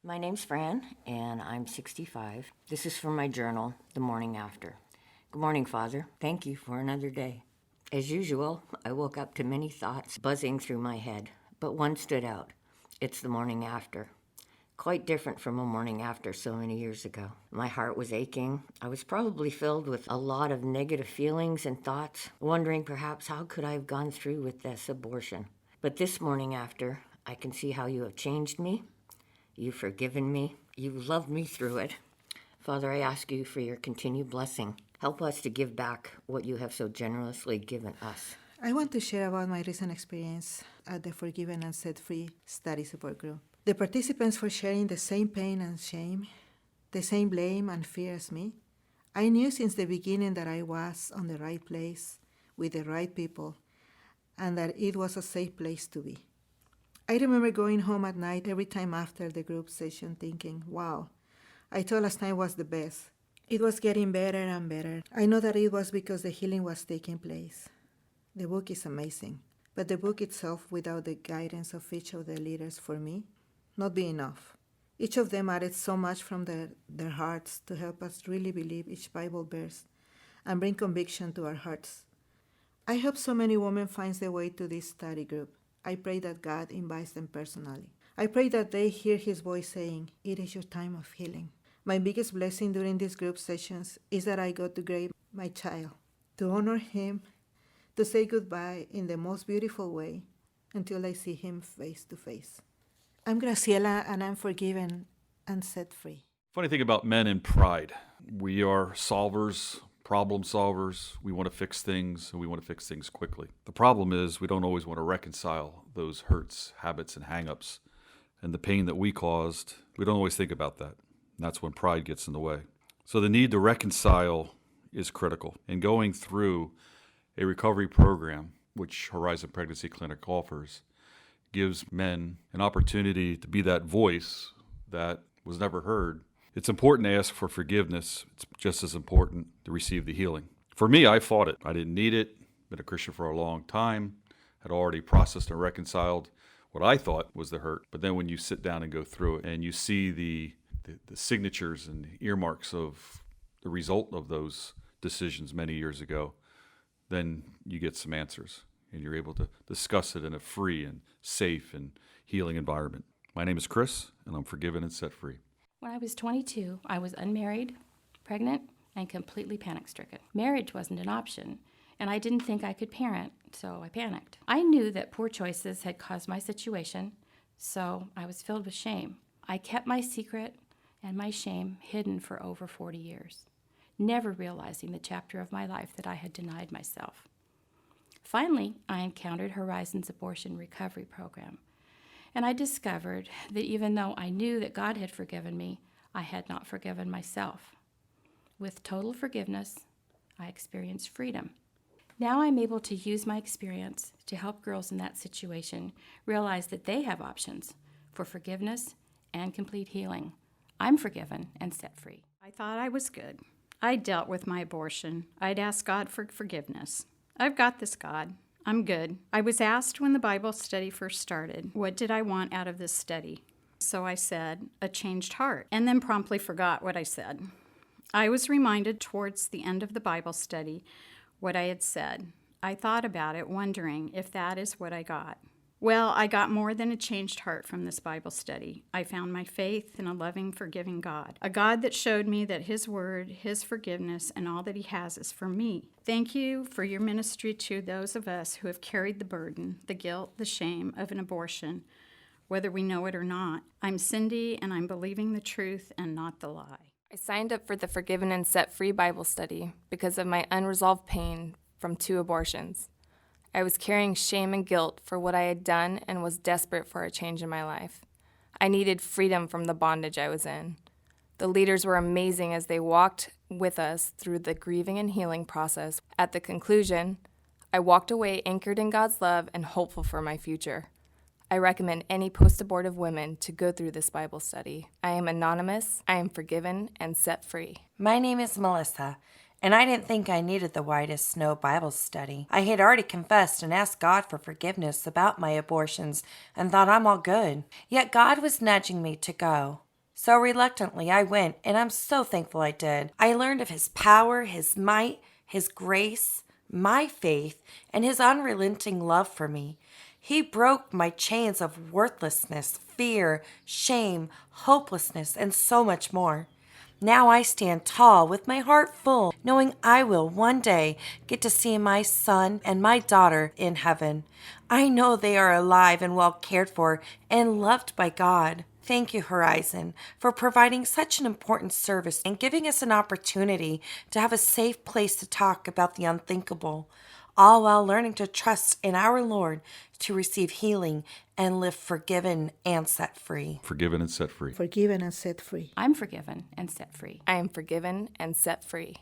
My name's Fran, and I'm 65. This is from my journal, The Morning After. Good morning, Father. Thank you for another day. As usual, I woke up to many thoughts buzzing through my head, but one stood out. It's the morning after. Quite different from a morning after so many years ago. My heart was aching. I was probably filled with a lot of negative feelings and thoughts, wondering perhaps how could I have gone through with this abortion. But this morning after, I can see how you have changed me. You've forgiven me. You've loved me through it. Father, I ask you for your continued blessing. Help us to give back what you have so generously given us. I want to share about my recent experience at the Forgiven and Set Free study support group. The participants were sharing the same pain and shame, the same blame and fear as me. I knew since the beginning that I was on the right place with the right people and that it was a safe place to be. I remember going home at night every time after the group session thinking, wow, I thought last night was the best. It was getting better and better. I know that it was because the healing was taking place. The book is amazing, but the book itself, without the guidance of each of the leaders for me, not be enough. Each of them added so much from their hearts to help us really believe each Bible verse and bring conviction to our hearts. I hope so many women find their way to this study group. I pray that God invites them personally. I pray that they hear His voice saying, it is your time of healing. My biggest blessing during these group sessions is that I got to grave my child, to honor him, to say goodbye in the most beautiful way until I see him face to face. I'm Graciela, and I'm forgiven and set free. Funny thing about men and pride. We are solvers, problem solvers. We want to fix things, and we want to fix things quickly. The problem is we don't always want to reconcile those hurts, habits, and hang-ups. And the pain that we caused, we don't always think about that. And that's when pride gets in the way. So the need to reconcile is critical. And going through a recovery program, which Horizon Pregnancy Clinic offers, gives men an opportunity to be that voice that was never heard. It's important to ask for forgiveness. It's just as important to receive the healing. For me, I fought it. I didn't need it. Been a Christian for a long time. Had already processed and reconciled what I thought was the hurt. But then when you sit down and go through it and you see the signatures and earmarks of the result of those decisions many years ago, then you get some answers and you're able to discuss it in a free and safe and healing environment. My name is Chris, and I'm forgiven and set free. When I was 22, I was unmarried, pregnant, and completely panic-stricken. Marriage wasn't an option, and I didn't think I could parent, so I panicked. I knew that poor choices had caused my situation, so I was filled with shame. I kept my secret and my shame hidden for over 40 years, never realizing the chapter of my life that I had denied myself. Finally, I encountered Horizon's abortion recovery program, and I discovered that even though I knew that God had forgiven me, I had not forgiven myself. With total forgiveness, I experienced freedom. Now I'm able to use my experience to help girls in that situation realize that they have options for forgiveness and complete healing. I'm forgiven and set free. I thought I was good. I dealt with my abortion. I'd asked God for forgiveness. I've got this, God. I'm good. I was asked when the Bible study first started, what did I want out of this study? So I said, a changed heart, and then promptly forgot what I said. I was reminded towards the end of the Bible study what I had said. I thought about it, wondering if that is what I got. Well, I got more than a changed heart from this Bible study. I found my faith in a loving, forgiving God, a God that showed me that His word, His forgiveness, and all that He has is for me. Thank you for your ministry to those of us who have carried the burden, the guilt, the shame of an abortion, whether we know it or not. I'm Cindy, and I'm believing the truth and not the lie. I signed up for the Forgiven and Set Free Bible study because of my unresolved pain from 2 abortions. I was carrying shame and guilt for what I had done and was desperate for a change in my life. I needed freedom from the bondage I was in. The leaders were amazing as they walked with us through the grieving and healing process. At the conclusion, I walked away anchored in God's love and hopeful for my future. I recommend any post-abortive women to go through this Bible study. I am anonymous, I am forgiven, and set free. My name is Melissa, and I didn't think I needed the White as Snow Bible study. I had already confessed and asked God for forgiveness about my abortions and thought I'm all good. Yet God was nudging me to go. So reluctantly I went, and I'm so thankful I did. I learned of His power, His might, His grace, my faith, and His unrelenting love for me. He broke my chains of worthlessness, fear, shame, hopelessness, and so much more. Now I stand tall with my heart full, knowing I will one day get to see my son and my daughter in heaven. I know they are alive and well cared for and loved by God. Thank you, Horizon, for providing such an important service and giving us an opportunity to have a safe place to talk about the unthinkable, all while learning to trust in our Lord to receive healing and live forgiven and set free. Forgiven and set free. Forgiven and set free. I'm forgiven and set free. I am forgiven and set free.